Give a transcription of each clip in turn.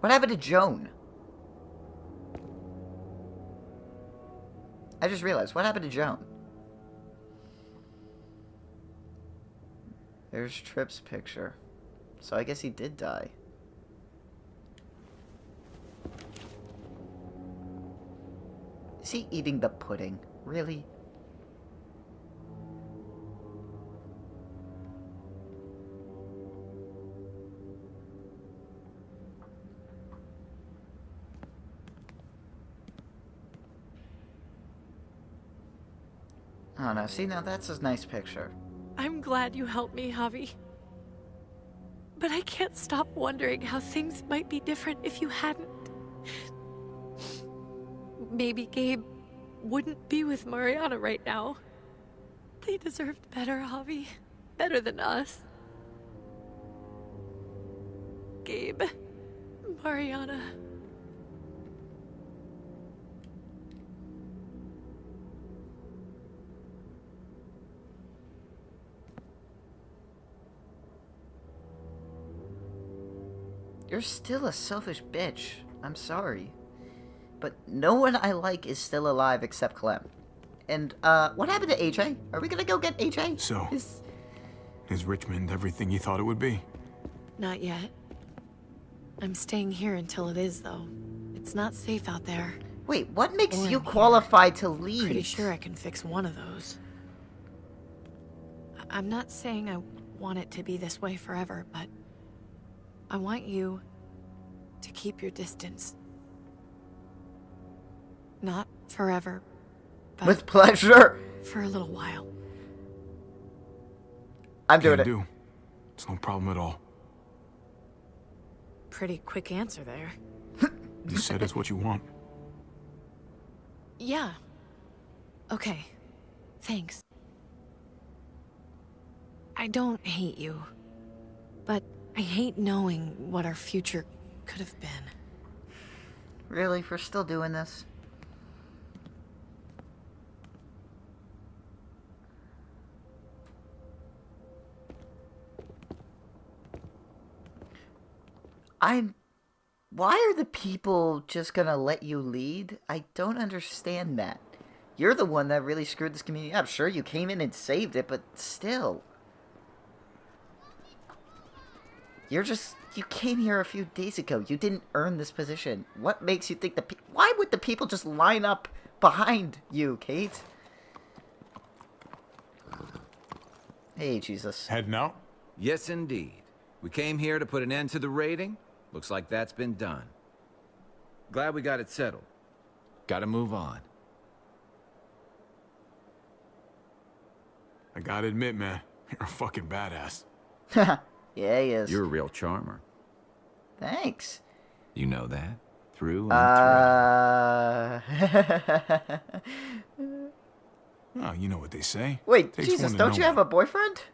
What happened to Joan? I just realized, what happened to Joan? There's Tripp's picture. So I guess he did die. Is he eating the pudding? Really? Oh no, see, now that's a nice picture. I'm glad you helped me, Javi. But I can't stop wondering how things might be different if you hadn't. Maybe Gabe wouldn't be with Mariana right now. They deserved better, Javi. Better than us. Gabe, Mariana. You're still a selfish bitch. I'm sorry. But no one I like is still alive except Clem. And, what happened to AJ? Are we gonna go get AJ? So, is Richmond everything you thought it would be? Not yet. I'm staying here until it is, though. It's not safe out there. Wait, what makes Or you in here. qualified to leave? Pretty sure I can fix one of those. I'm not saying I want it to be this way forever, but I want you to keep your distance. Not forever, but With pleasure. for a little while. I'm doing Can it. do. It's no problem at all. Pretty quick answer there. You said it's what you want. Yeah. Okay. Thanks. I don't hate you, but I hate knowing what our future could have been. Really? We're still doing this? Why are the people just gonna let you lead? I don't understand that. You're the one that really screwed this community up. Sure, you came in and saved it, but still. You came here a few days ago. You didn't earn this position. What makes you think why would the people just line up behind you, Kate? Hey, Jesus. Heading out? Yes, indeed. We came here to put an end to the raiding. Looks like that's been done. Glad we got it settled. Gotta move on. I gotta admit, man, you're a fucking badass. Yeah, he is. You're a real charmer. Thanks. You know that? Through and Oh, you know what they say. Wait, Takes Jesus, one to don't know you have one. a boyfriend? through.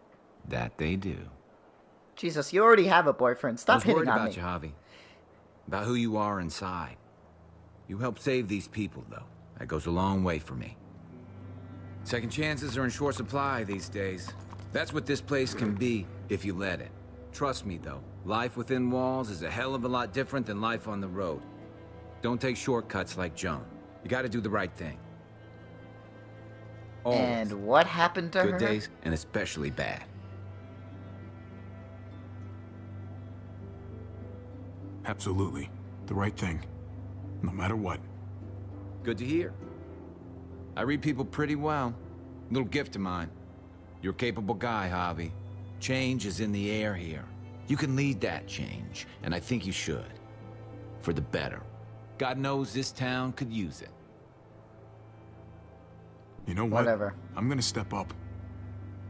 That they do. Jesus, you already have a boyfriend. I Stop was hitting worried on about me. you, Javi. About who you are inside. You helped save these people, though. That goes a long way for me. Second chances are in short supply these days. That's what this place can be, if you let it. Trust me, though. Life within walls is a hell of a lot different than life on the road. Don't take shortcuts like Joan. You gotta do the right thing. Always. And what happened to her? Good days, and especially bad. Absolutely. The right thing. No matter what. Good to hear. I read people pretty well. Little gift of mine. You're a capable guy, Javi. Change is in the air here. You can lead that change, and I think you should. For the better. God knows this town could use it. You know what? Whatever. I'm gonna step up.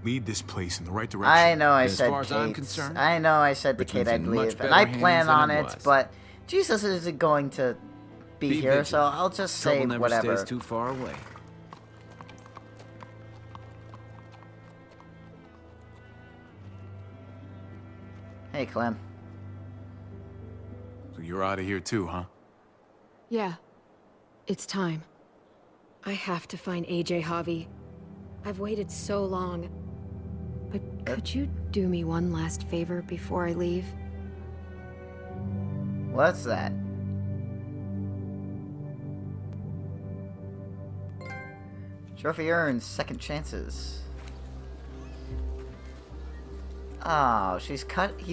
Lead this place in the right direction. I know I As said far as I'm Kate. concerned, I know I said to Richmond's Kate I'd in much leave, better and I hands plan than on it it, was. but Jesus isn't going to be Be here, so vigilant. I'll just Trouble say never whatever. stays too far away. Hey, Clem. So you're out of here too, huh? Yeah. It's time. I have to find AJ, Javi. I've waited so long. But could you do me one last favor before I leave? What's that? Trophy earns second chances. Oh, he's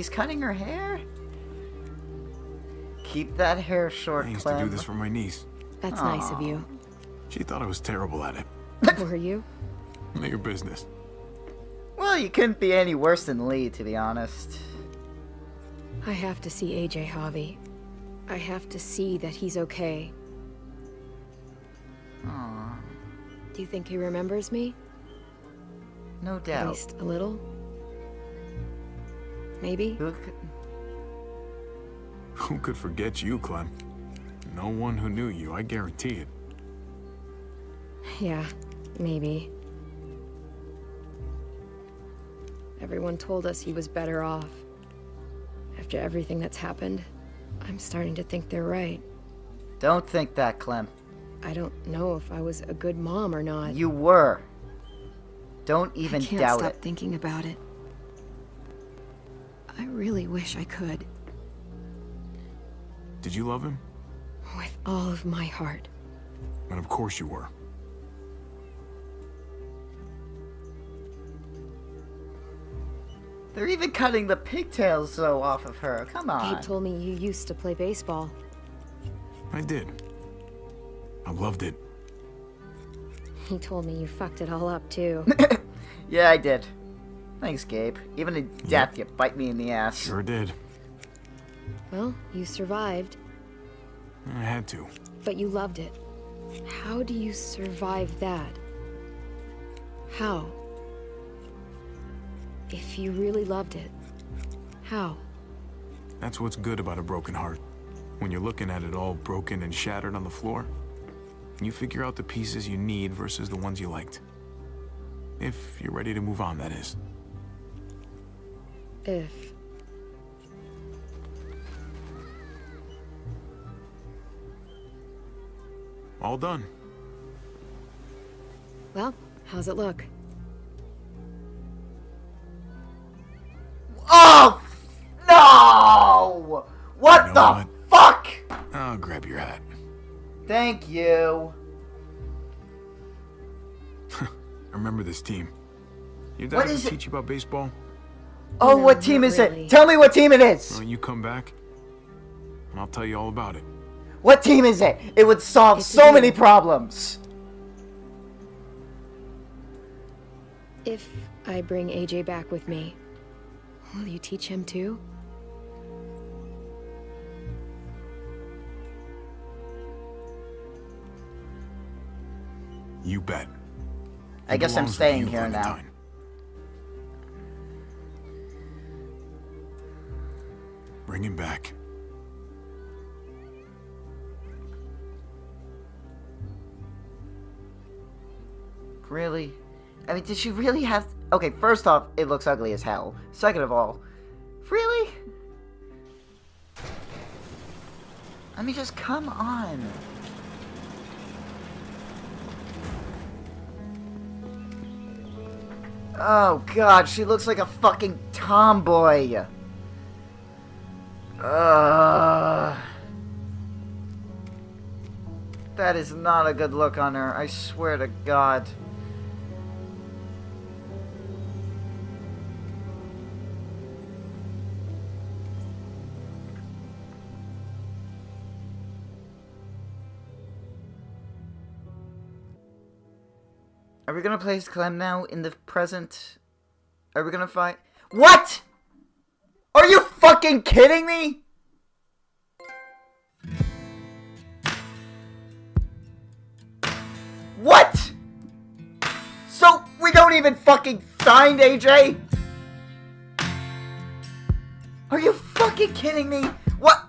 cutting her hair? Keep that hair short, I used Clem. to do this for my niece. That's nice of you. She thought I was terrible at it. Were you? None of your business. Well, you couldn't be any worse than Lee, to be honest. I have to see AJ Javi. I have to see that he's okay. Aww. Do you think he remembers me? No At doubt. least a little? Maybe? Who could forget you, Clem? No one who knew you, I guarantee it. Yeah, maybe. Everyone told us he was better off. After everything that's happened, I'm starting to think they're right. Don't think that, Clem. I don't know if I was a good mom or not. You were. Don't even I can't doubt stop it. thinking about it. I really wish I could. Did you love him? With all of my heart. And of course you were. They're even cutting the pigtails though off of her. Come on. Gabe told me you used to play baseball. I did. I loved it. He told me you fucked it all up too. Yeah, I did. Thanks, Gabe. Even in death, you bite me in the ass. Sure did. Well, you survived, I had to. but you loved it. How do you survive that? How? If you really loved it, how? That's what's good about a broken heart. When you're looking at it all broken and shattered on the floor, you figure out the pieces you need versus the ones you liked. If you're ready to move on, that is. If. All done. Well, how's it look? Oh! No! What You the know what? fuck? I'll grab your hat. Thank you. I remember this team. Your dad What ever is it? teach you about baseball? Oh, No, what team not is really. it? Tell me what team it is. Well, you come back, and I'll tell you all about it. What team is it? It would solve It's a so team. many problems. If I bring AJ back with me, will you teach him too? You bet. I guess I'm belongs with staying you, here now. Clementine. Bring him back. Really? I mean, did she really have... Okay, first off, it looks ugly as hell. Second of all, really? I mean, just come on. Oh, God, she looks like a fucking tomboy. That is not a good look on her, I swear to God. Are we gonna place Clem now in the present? Are we gonna find... What?! Are you fucking kidding me?! What?! So, we don't even fucking find AJ?! Are you fucking kidding me?! What?!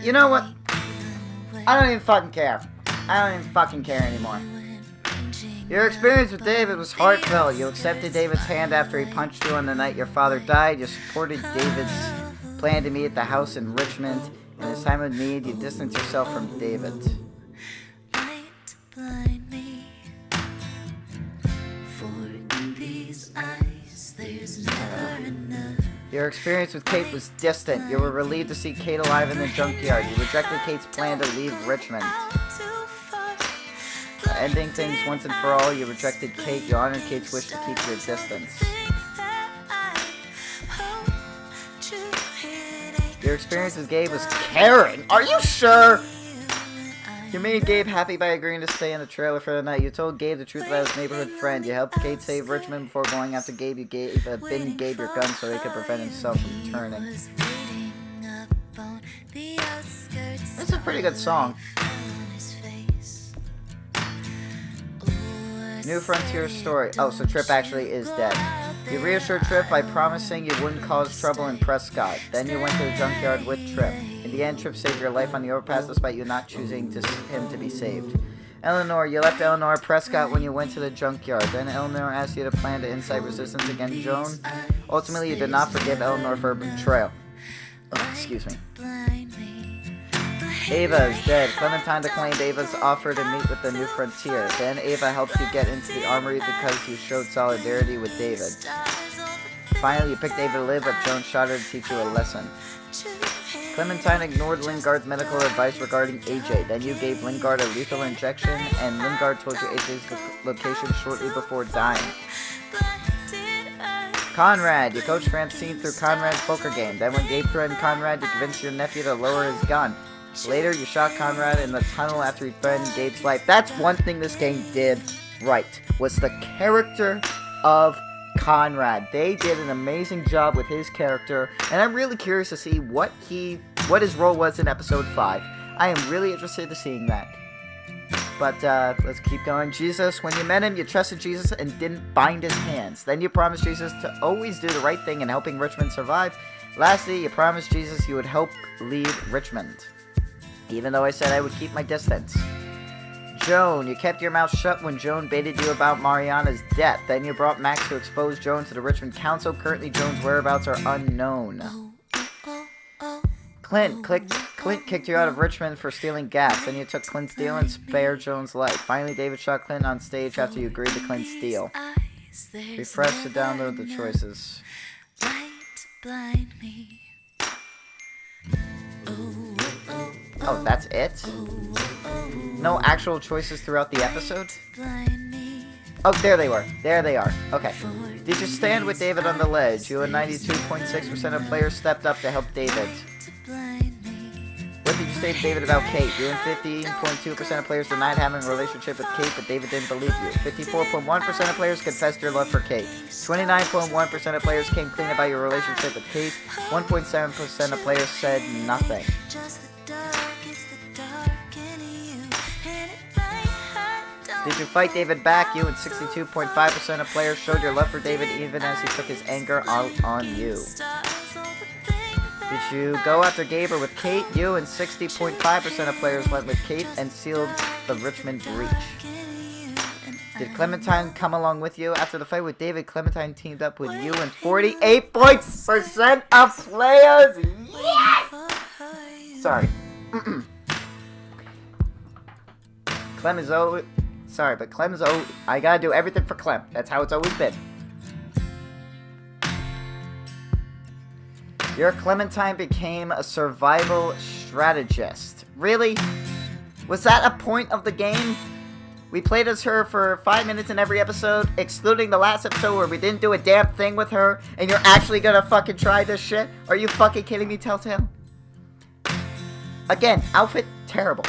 You know what? I don't even fucking care. I don't even fucking care anymore. Your experience with David was heartfelt. You accepted David's hand after he punched you on the night your father died. You supported David's plan to meet at the house in Richmond. In his time of need, you distanced yourself from David. Your experience with Kate was distant. You were relieved to see Kate alive in the junkyard. You rejected Kate's plan to leave Richmond. Ending things once and for all, you rejected Kate. You honored Kate's wish to keep your distance. Your experience with Gabe was caring. Are you sure? You made Gabe happy by agreeing to stay in the trailer for the night. You told Gabe the truth about his neighborhood friend. You helped Kate save Richmond before going after Gabe. You gave Gabe your gun so he could prevent himself from turning. It's a pretty good song. New Frontier story. Oh, so Tripp actually is dead. You reassured Tripp by promising you wouldn't cause trouble in Prescott. Then you went to the junkyard with Tripp. In the end, Tripp saved your life on the overpass despite you not choosing him to be saved. Eleanor, you left Eleanor Prescott when you went to the junkyard. Then Eleanor asked you to plan to incite resistance against Joan. Ultimately, you did not forgive Eleanor for her betrayal. Oh, excuse me. Ava is dead. Clementine declined Ava's offer to meet with the New Frontier. Then Ava helped you get into the armory because you showed solidarity with David. Finally, you picked Ava to live, but Joan shot her to teach you a lesson. Clementine ignored Lingard's medical advice regarding AJ. Then you gave Lingard a lethal injection, and Lingard told you AJ's location shortly before dying. Conrad, you coached Francine through Conrad's poker game. Then when Gabe threatened Conrad, you convinced your nephew to lower his gun. Later, you shot Conrad in the tunnel after he threatened Gabe's life. That's one thing this game did right, was the character of Conrad. They did an amazing job with his character, and I'm really curious to see what his role was in episode 5. I am really interested in seeing that. But let's keep going. Jesus, when you met him, you trusted Jesus and didn't bind his hands. Then you promised Jesus to always do the right thing in helping Richmond survive. Lastly, you promised Jesus you would help lead Richmond, even though I said I would keep my distance. Joan, you kept your mouth shut when Joan baited you about Mariana's death. Then you brought Max to expose Joan to the Richmond Council. Currently, Joan's whereabouts are unknown. Clint kicked you out of Richmond for stealing gas. Then you took Clint's deal and spared Joan's life. Finally, David shot Clint on stage after you agreed to Clint's deal. Refresh to download the choices. Oh, that's it? No actual choices throughout the episode? Oh, there they were. There they are. Okay. Did you stand with David on the ledge? You and 92.6% of players stepped up to help David. What did you say to David about Kate? You and 15.2% of players denied having a relationship with Kate, but David didn't believe you. 54.1% of players confessed your love for Kate. 29.1% of players came clean about your relationship with Kate. 1.7% of players said nothing. Did you fight David back? You and 62.5% of players showed your love for David even as he took his anger out on you. Did you go after Gabe or with Kate? You and 60.5% of players went with Kate and sealed the Richmond breach. Did Clementine come along with you? After the fight with David, Clementine teamed up with you and 48% of players. Yes! Sorry. Clem is always... Sorry, but Clem's always... I gotta do everything for Clem. That's how it's always been. Your Clementine became a survival strategist. Really? Was that a point of the game? We played as her for 5 minutes in every episode, excluding the last episode where we didn't do a damn thing with her, and you're actually gonna fucking try this shit? Are you fucking kidding me, Telltale? Again, outfit terrible.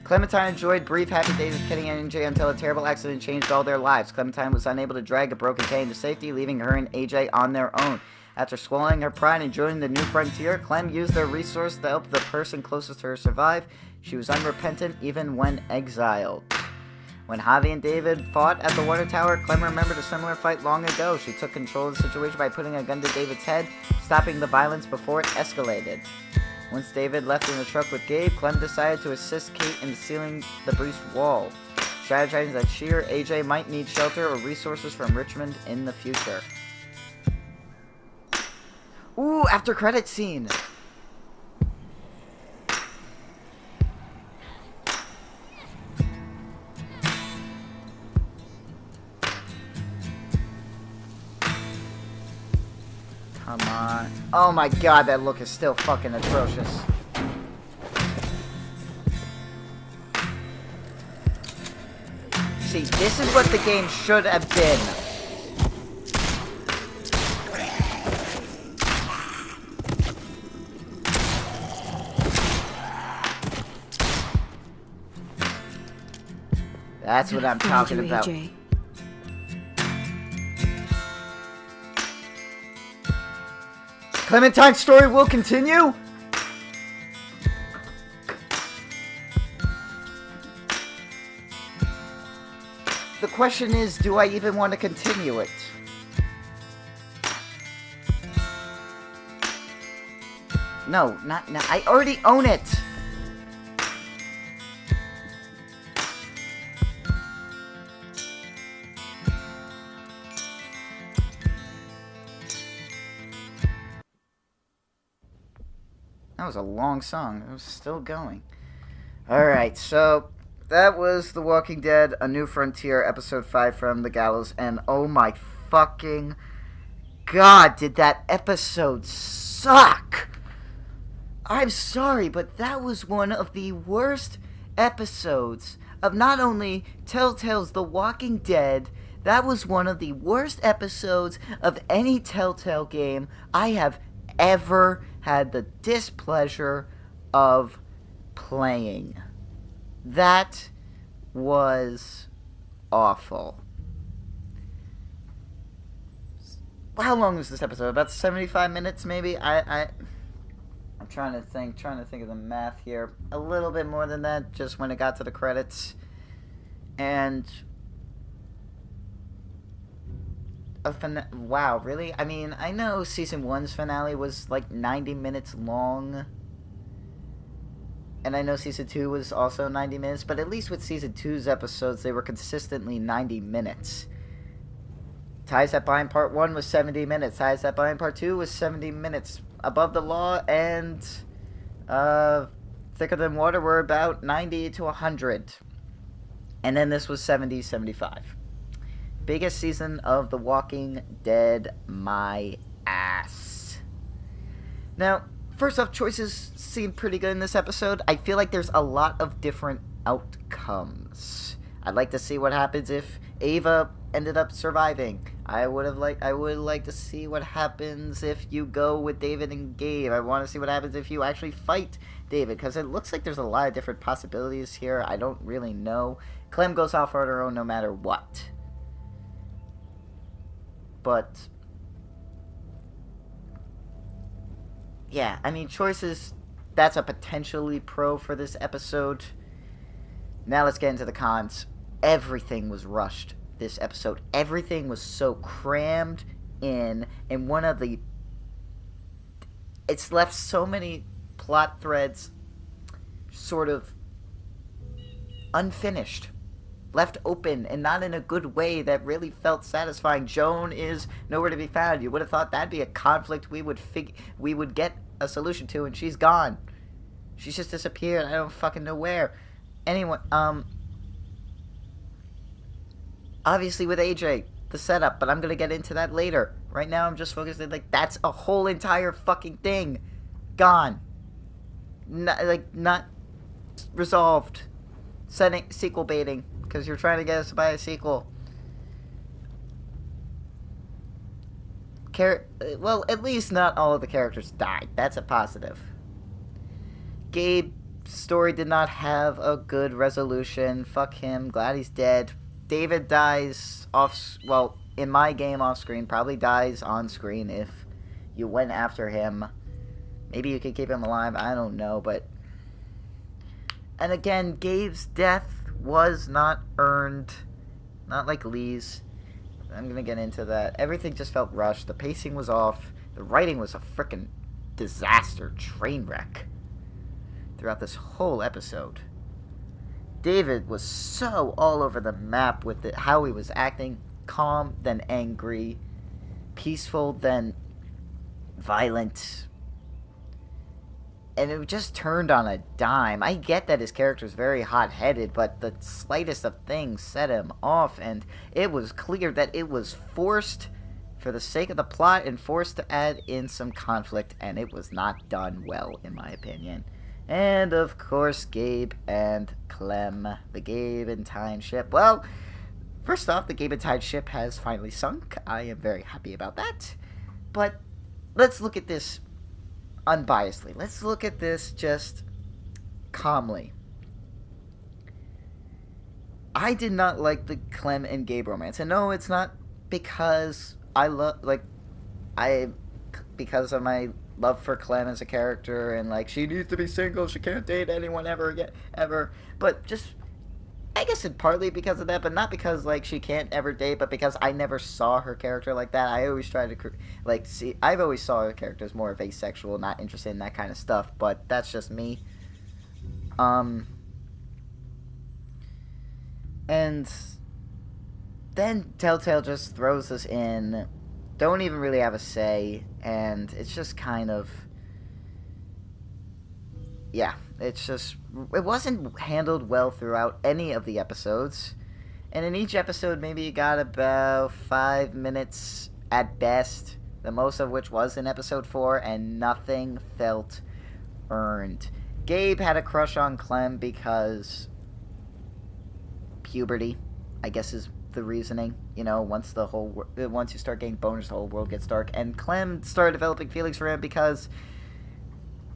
Clementine enjoyed brief happy days with Kenny and AJ until a terrible accident changed all their lives. Clementine was unable to drag a broken Kay into safety, leaving her and AJ on their own. After swallowing her pride and joining the New Frontier, Clem used their resource to help the person closest to her survive. She was unrepentant even when exiled. When Javi and David fought at the water tower, Clem remembered a similar fight long ago. She took control of the situation by putting a gun to David's head, stopping the violence before it escalated. Once David left in the truck with Gabe, Clem decided to assist Kate in sealing the breached wall, strategizing that she or AJ might need shelter or resources from Richmond in the future. Ooh, after credit scene! Come on. Oh my god, that look is still fucking atrocious. See, this is what the game should have been. That's what I'm talking about. AJ. Clementine's story will continue? The question is, do I even want to continue it? No, not now. I already own it. That was a long song. It was still going. Alright, so that was The Walking Dead, A New Frontier, Episode 5 from the Gallows, and oh my fucking god, did that episode suck! I'm sorry, but that was one of the worst episodes of not only Telltale's The Walking Dead, that was one of the worst episodes of any Telltale game I have ever had the displeasure of playing. That was awful. How long was this episode? About 75 minutes, maybe? I'm trying to think of the math here. A little bit more than that, just when it got to the credits. And wow, really? I mean, I know Season 1's finale was like 90 minutes long. And I know Season 2 was also 90 minutes, but at least with Season 2's episodes, they were consistently 90 minutes. Ties That Bind Part 1 was 70 minutes. Ties That Bind Part 2 was 70 minutes. Above the Law and Thicker Than Water were about 90 to 100. And then this was 70, 75. Biggest season of The Walking Dead, my ass. Now, first off, choices seem pretty good in this episode. I feel like there's a lot of different outcomes. I'd like to see what happens if Ava ended up surviving. I would like to see what happens if you go with David and Gabe. I want to see what happens if you actually fight David, because it looks like there's a lot of different possibilities here. I don't really know. Clem goes off on her own no matter what. But yeah, I mean, choices, that's a potentially pro for this episode. Now let's get into the cons. Everything was rushed this episode. Everything was so crammed in, and it's left so many plot threads sort of unfinished, left open, and not in a good way that really felt satisfying. Joan is nowhere to be found. You would have thought that'd be a conflict we would get a solution to, and she's gone. She's just disappeared. I don't fucking know where. Anyway, obviously with AJ, the setup, but I'm gonna get into that later. Right now, I'm just focused on, like, that's a whole entire fucking thing gone. Not resolved. Sequel baiting, because you're trying to get us to buy a sequel. Well, at least not all of the characters died. That's a positive. Gabe's story did not have a good resolution. Fuck him. Glad he's dead. David dies in my game off screen. Probably dies on screen if you went after him. Maybe you could keep him alive. I don't know, but... And again, Gabe's death was not earned. Not like Lee's. I'm gonna get into that. Everything just felt rushed. The pacing was off. The writing was a frickin' disaster. Train wreck. Throughout this whole episode. David was so all over the map with how he was acting. Calm, then angry. Peaceful, then violent. And it just turned on a dime. I get that his character's very hot-headed, but the slightest of things set him off, and it was clear that it was forced for the sake of the plot and forced to add in some conflict, and it was not done well, in my opinion. And, of course, Gabe and Clem, the Gabe and Tyne ship. Well, first off, the Gabe and Tyne ship has finally sunk. I am very happy about that. But let's look at this unbiasedly. Let's look at this just calmly. I did not like the Clem and Gabe romance. And no, it's not because because of my love for Clem as a character and she needs to be single, she can't date anyone ever again, ever. But just, I guess it partly because of that, but not because she can't ever date, but because I never saw her character like that. I always try to I've always saw her character as more of asexual, not interested in that kind of stuff, but that's just me. And then Telltale just throws us in, don't even really have a say, and it's just kind of, yeah, it wasn't handled well throughout any of the episodes, and in each episode maybe you got about 5 minutes at best, the most of which was in episode 4, and nothing felt earned. Gabe had a crush on Clem because puberty, I guess, is the reasoning. Once you start getting boners, the whole world gets dark. And Clem started developing feelings for him because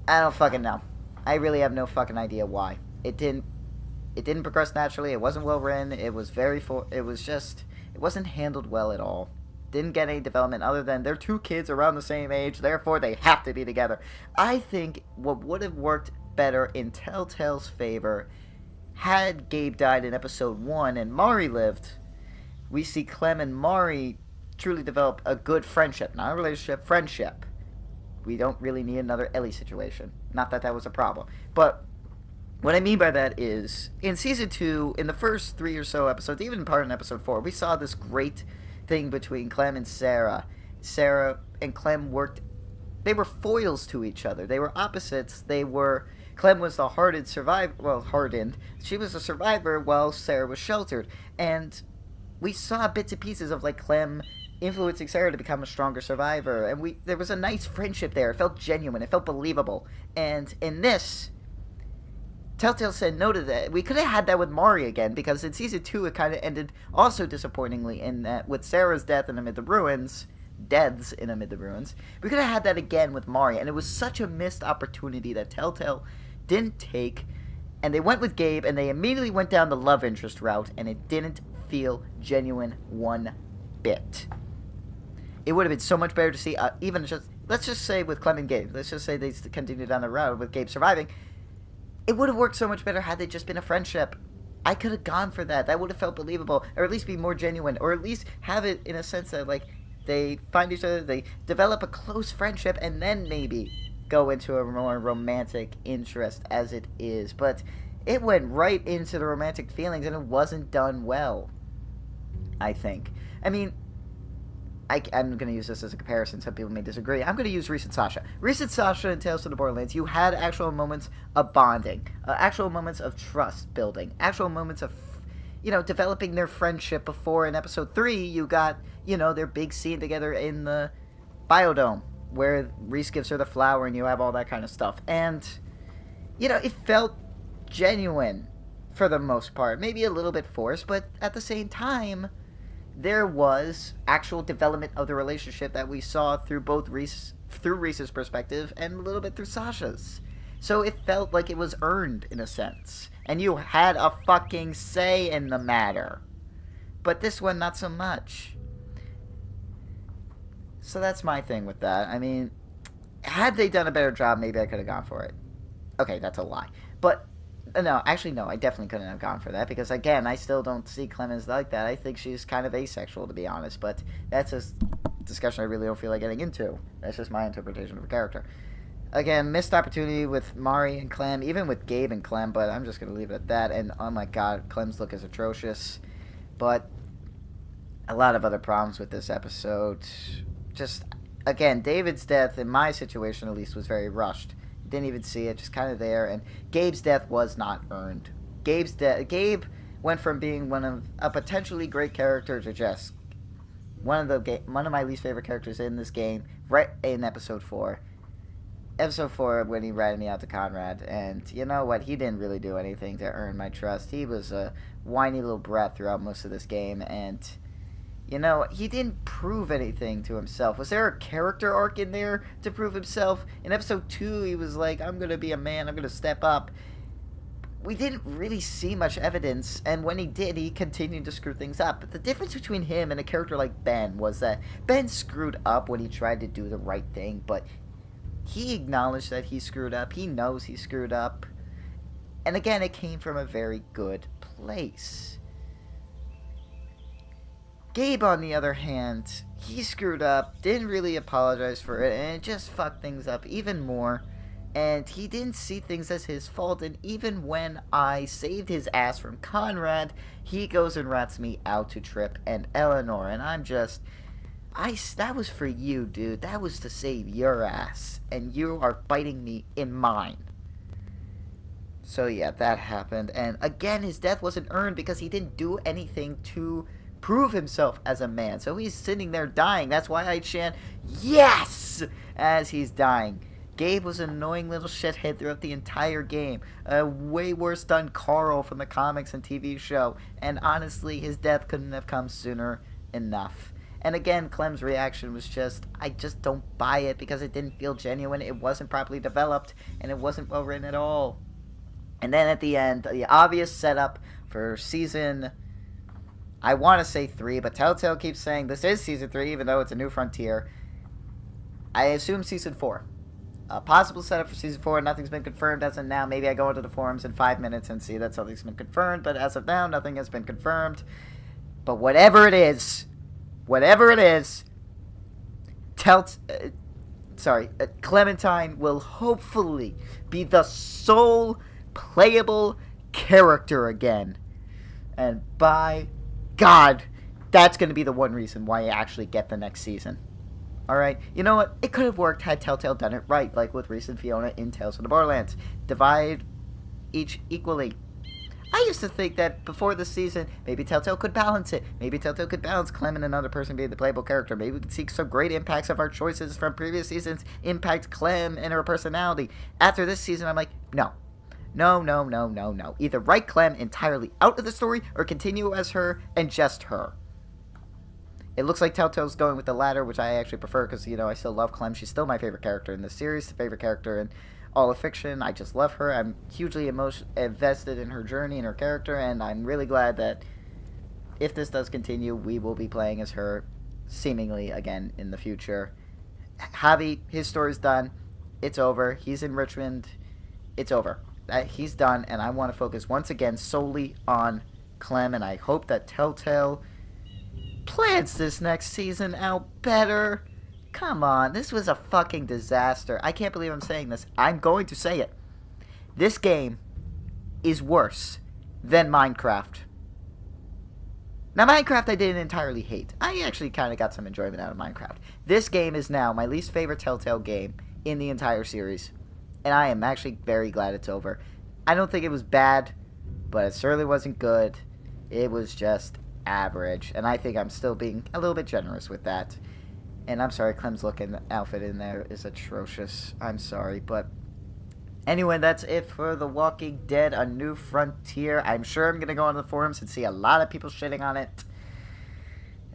I don't fucking know. I really have no fucking idea why. It didn't progress naturally. It wasn't well written. It wasn't handled well at all. Didn't get any development other than they're two kids around the same age, therefore they have to be together. I think what would have worked better in Telltale's favor had Gabe died in episode 1 and Mari lived, we see Clem and Mari truly develop a good friendship. Not a relationship, friendship. We don't really need another Ellie situation. Not that that was a problem. But what I mean by that is, in Season 2, in the first 3 or so episodes, even in part in Episode 4, we saw this great thing between Clem and Sarah. Sarah and Clem they were foils to each other. They were opposites. Clem was the hardened survivor. Well, hardened. She was a survivor while Sarah was sheltered. And we saw bits and pieces of Clem influencing Sarah to become a stronger survivor. And there was a nice friendship there. It felt genuine. It felt believable. And in this, Telltale said no to that. We could have had that with Mari again, because in Season 2 it kind of ended also disappointingly in that with Sarah's death in Amid the Ruins, deaths in Amid the Ruins, we could have had that again with Mari, and it was such a missed opportunity that Telltale didn't take, and they went with Gabe, and they immediately went down the love interest route, and it didn't feel genuine one bit. It would have been so much better to see, let's just say with Clem and Gabe, let's just say they continued down the route with Gabe surviving, it would have worked so much better had they just been a friendship. I could have gone for that. That would have felt believable, or at least be more genuine, or at least have it in a sense that, they find each other, they develop a close friendship, and then maybe go into a more romantic interest as it is. But it went right into the romantic feelings, and it wasn't done well, I think. I mean, I'm going to use this as a comparison. Some people may disagree. I'm going to use Reese and Sasha. Reese and Sasha in Tales from the Borderlands, you had actual moments of bonding, actual moments of trust building, actual moments of, developing their friendship before in Episode 3, you got, their big scene together in the biodome, where Reese gives her the flower and you have all that kind of stuff. And, it felt genuine for the most part. Maybe a little bit forced, but at the same time, there was actual development of the relationship that we saw through Reese's perspective and a little bit through Sasha's. So it felt like it was earned in a sense. And you had a fucking say in the matter. But this one, not so much. So that's my thing with that. I mean, had they done a better job, maybe I could have gone for it. Okay, that's a lie. But no, actually, no, I definitely couldn't have gone for that, because, again, I still don't see Clem as like that. I think she's kind of asexual, to be honest, but that's a discussion I really don't feel like getting into. That's just my interpretation of the character. Again, missed opportunity with Mari and Clem, even with Gabe and Clem, but I'm just going to leave it at that, and oh my god, Clem's look is atrocious. But a lot of other problems with this episode. Just, again, David's death, in my situation at least, was very rushed. Didn't even see it, just kind of there. And Gabe's death was not earned. Gabe went from being a potentially great character to just one of my least favorite characters in this game, right in episode 4. Episode 4, when he ratted me out to Conrad, and you know what? He didn't really do anything to earn my trust. He was a whiny little brat throughout most of this game, and you know, he didn't prove anything to himself. Was there a character arc in there to prove himself? In episode 2, he was like, I'm gonna be a man, I'm gonna step up. We didn't really see much evidence, and when he did, he continued to screw things up. But the difference between him and a character like Ben was that Ben screwed up when he tried to do the right thing, but he acknowledged that he screwed up. He knows he screwed up. And again, it came from a very good place. Gabe, on the other hand, he screwed up, didn't really apologize for it, and it just fucked things up even more. And he didn't see things as his fault, and even when I saved his ass from Conrad, he goes and rats me out to Tripp and Eleanor, and I'm just... that was for you, dude. That was to save your ass, and you are biting me in mine. So yeah, that happened, and again, his death wasn't earned because he didn't do anything to prove himself as a man. So he's sitting there dying. That's why I chant, yes, as he's dying. Gabe was an annoying little shithead throughout the entire game. Way worse than Carl from the comics and TV show. And honestly, his death couldn't have come sooner enough. And again, Clem's reaction was just, I just don't buy it because it didn't feel genuine. It wasn't properly developed, and it wasn't well written at all. And then at the end, the obvious setup for season... I want to say 3, but Telltale keeps saying this is season 3, even though it's a new frontier. I assume season 4. A possible setup for season 4, nothing's been confirmed as of now. Maybe I go into the forums in 5 minutes and see that something's been confirmed, but as of now, nothing has been confirmed. But whatever it is, Clementine will hopefully be the sole playable character again. And by God, that's going to be the one reason why I actually get the next season. Alright, you know what? It could have worked had Telltale done it right, like with Reese and Fiona in Tales from the Borderlands. Divide each equally. I used to think that before the season, maybe Telltale could balance it. Maybe Telltale could balance Clem and another person being the playable character. Maybe we could see some great impacts of our choices from previous seasons impact Clem and her personality. After this season, I'm like, no. No. Either write Clem entirely out of the story or continue as her and just her. It looks like Telltale's going with the latter, which I actually prefer because, you know, I still love Clem. She's still my favorite character in the series, the favorite character in all of fiction. I just love her. I'm hugely invested in her journey and her character, and I'm really glad that if this does continue, we will be playing as her seemingly again in the future. Javi, his story's done. It's over. He's in Richmond. It's over. He's done, and I want to focus once again solely on Clem, and I hope that Telltale plans this next season out better. Come on, this was a fucking disaster. I can't believe I'm saying this. I'm going to say it. This game is worse than Minecraft. Now, Minecraft I didn't entirely hate. I actually kind of got some enjoyment out of Minecraft. This game is now my least favorite Telltale game in the entire series. And I am actually very glad it's over. I don't think it was bad, but it certainly wasn't good. It was just average. And I think I'm still being a little bit generous with that. And I'm sorry, Clem's looking outfit in there is atrocious. I'm sorry, but... Anyway, that's it for The Walking Dead, A New Frontier. I'm sure I'm going to go on the forums and see a lot of people shitting on it.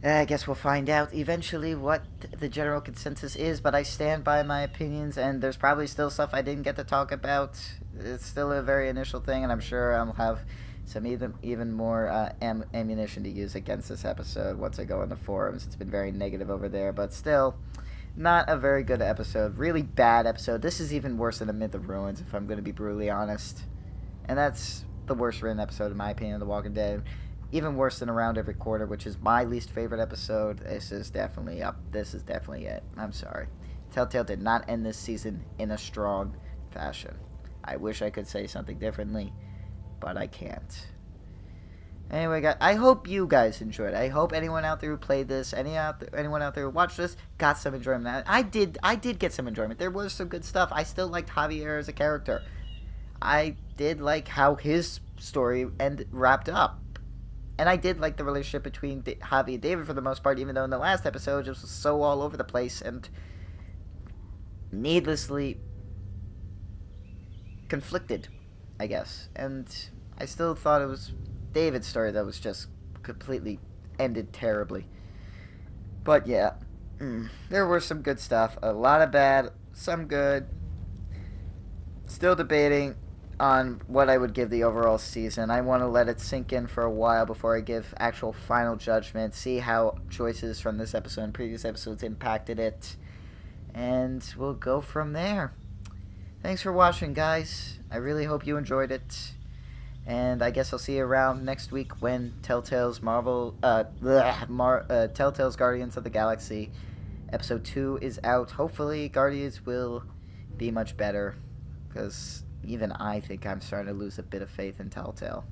I guess we'll find out eventually what the general consensus is, but I stand by my opinions, and there's probably still stuff I didn't get to talk about. It's still a very initial thing, and I'm sure I'll have some even more ammunition to use against this episode once I go on the forums. It's been very negative over there, but still, not a very good episode. Really bad episode. This is even worse than Amid the Ruins, if I'm going to be brutally honest. And that's the worst written episode, in my opinion, of The Walking Dead. Even worse than Around Every Corner, which is my least favorite episode. This is definitely up. This is definitely it. I'm sorry. Telltale did not end this season in a strong fashion. I wish I could say something differently, but I can't. Anyway, guys, I hope you guys enjoyed it. I hope anyone out there who played this, anyone out there who watched this, got some enjoyment. I did get some enjoyment. There was some good stuff. I still liked Javier as a character. I did like how his story wrapped up. And I did like the relationship between Javi and David for the most part, even though in the last episode it was so all over the place and needlessly conflicted, I guess. And I still thought it was David's story that was just completely ended terribly. But yeah, there were some good stuff. A lot of bad, some good. Still debating on what I would give the overall season. I want to let it sink in for a while before I give actual final judgment, see how choices from this episode and previous episodes impacted it, and we'll go from there. Thanks for watching, guys. I really hope you enjoyed it, and I guess I'll see you around next week when Telltale's Telltale's Guardians of the Galaxy Episode 2 is out. Hopefully, Guardians will be much better, because even I think I'm starting to lose a bit of faith in Telltale.